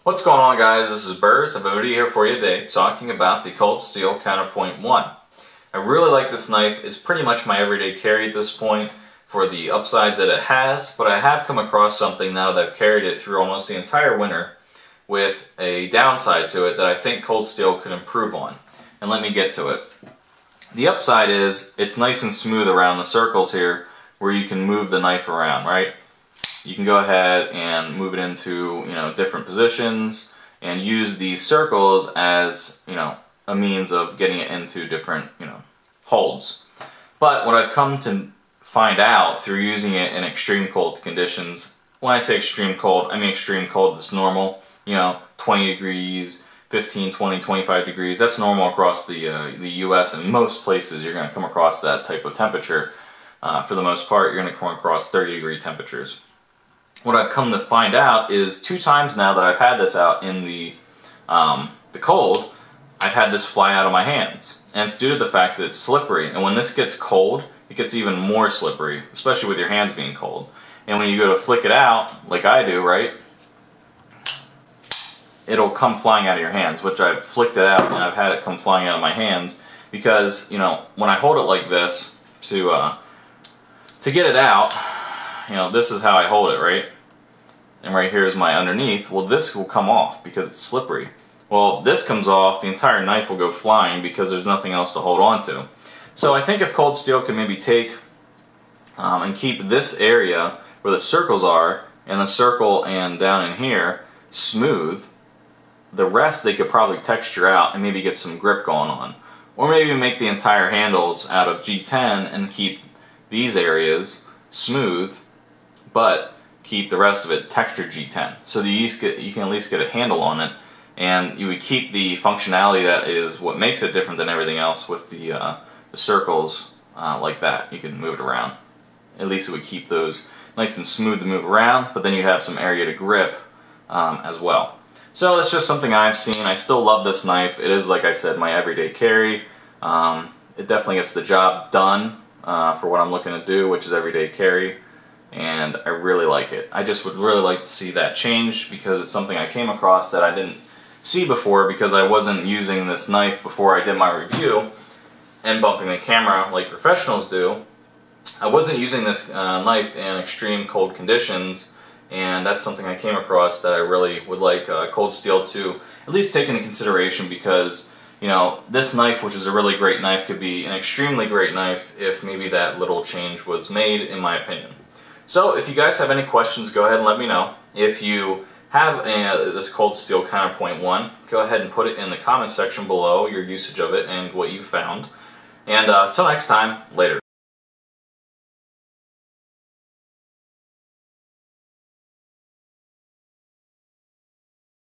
What's going on, guys? This is Burrs. I have a video here for you today talking about the Cold Steel Counterpoint 1. I really like this knife. It's pretty much my everyday carry at this point for the upsides that it has, but I have come across something now that I've carried it through almost the entire winter with a downside to it that I think Cold Steel could improve on. And let me get to it. The upside is it's nice and smooth around the circles here where you can move the knife around, right? You can go ahead and move it into, different positions and use these circles as, a means of getting it into different, holds. But what I've come to find out through using it in extreme cold conditions, when I say extreme cold, I mean extreme cold that's normal, 20 degrees, 15, 20, 25 degrees. That's normal across the US, and most places you're going to come across that type of temperature. For the most part, you're going to come across 30-degree temperatures. What I've come to find out is 2 times now that I've had this out in the cold, I've had this fly out of my hands. And it's due to the fact that it's slippery. And when this gets cold, it gets even more slippery, especially with your hands being cold. And when you go to flick it out, like I do, right, it'll come flying out of your hands, which I've flicked it out and I've had it come flying out of my hands because, when I hold it like this to get it out, this is how I hold it, right? And right here is my underneath. Well, this will come off because it's slippery. Well, if this comes off, the entire knife will go flying because there's nothing else to hold on to. So I think if Cold Steel can maybe take and keep this area where the circles are, and the circle and down in here, smooth, the rest they could probably texture out and maybe get some grip going on. Or maybe make the entire handles out of G10 and keep these areas smooth, but keep the rest of it textured G10, so that you can at least get a handle on it, and you would keep the functionality that is what makes it different than everything else with the circles like that. You can move it around. At least it would keep those nice and smooth to move around, but then you'd have some area to grip as well. So it's just something I've seen. I still love this knife. It is, like I said, my everyday carry. It definitely gets the job done for what I'm looking to do, which is everyday carry. And I really like it. I just would really like to see that change because it's something I came across that I didn't see before because I wasn't using this knife before I did my review and bumping the camera like professionals do. I wasn't using this knife in extreme cold conditions, and that's something I came across that I really would like Cold Steel to at least take into consideration because, this knife, which is a really great knife, could be an extremely great knife if maybe that little change was made, in my opinion. So if you guys have any questions, go ahead and let me know. If you have this Cold Steel Counterpoint 1, go ahead and put it in the comment section below, your usage of it and what you found. And until next time, later.